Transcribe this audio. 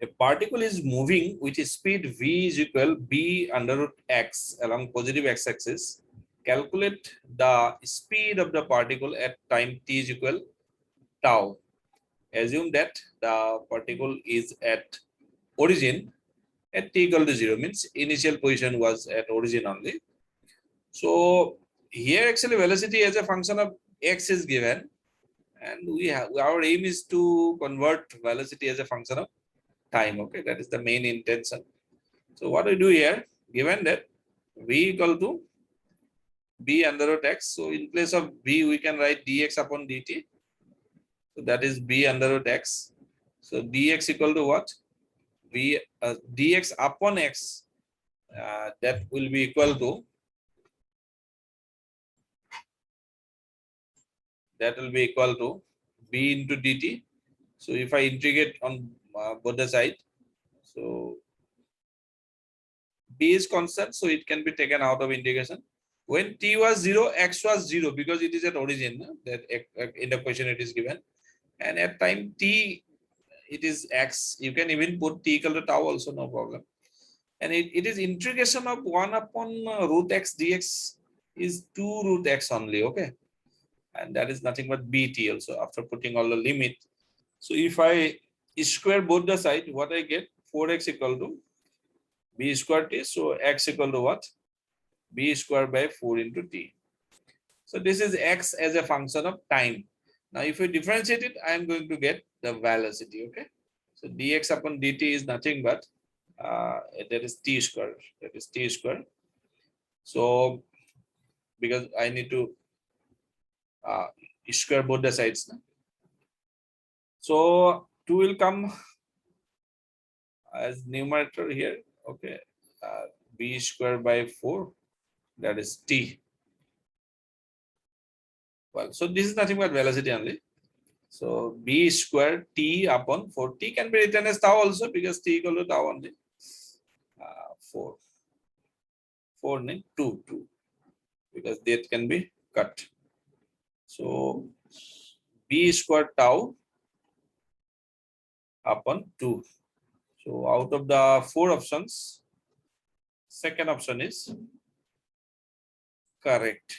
A particle is moving with a speed v is equal b under root x along positive x-axis. Calculate the speed of the particle at time t is equal tau. Assume that the particle is at origin at t equal to 0, means initial position was at origin only. So here actually velocity as a function of x is given, and we have our aim is to convert velocity as a function of time. Okay, that is the main intention. So what we do here, given that v equal to b under root x, so in place of b we can write dx upon dt. So that is b under root x. So dx equal to what? V dx upon x, that will be equal to, b into dt. So if I integrate on both the side, so b is constant, so it can be taken out of integration. When t was 0, x was 0 because it is at origin. That in the question it is given, and at time t it is x. You can even put t equal to tau also, no problem. And it is integration of 1 upon root x dx is 2 root x only. Okay, and that is nothing but bt also after putting all the limit. So if I square both the side, what I get, 4x equal to b square t. So x equal to what? B square by 4 into t. So this is x as a function of time. Now if we differentiate it, I am going to get the velocity. Okay, so dx upon dt is nothing but that is t square. That is t square. So because I need to square both the sides. So 2 will come as numerator here. Okay, b square by 4, that is t. Well, so this is nothing but velocity only. So b square t upon 4. T can be written as tau also because t equal to tau only. 4. 4 means 2 because that can be cut. So b square tau upon 2. So out of the 4 options, second option is correct.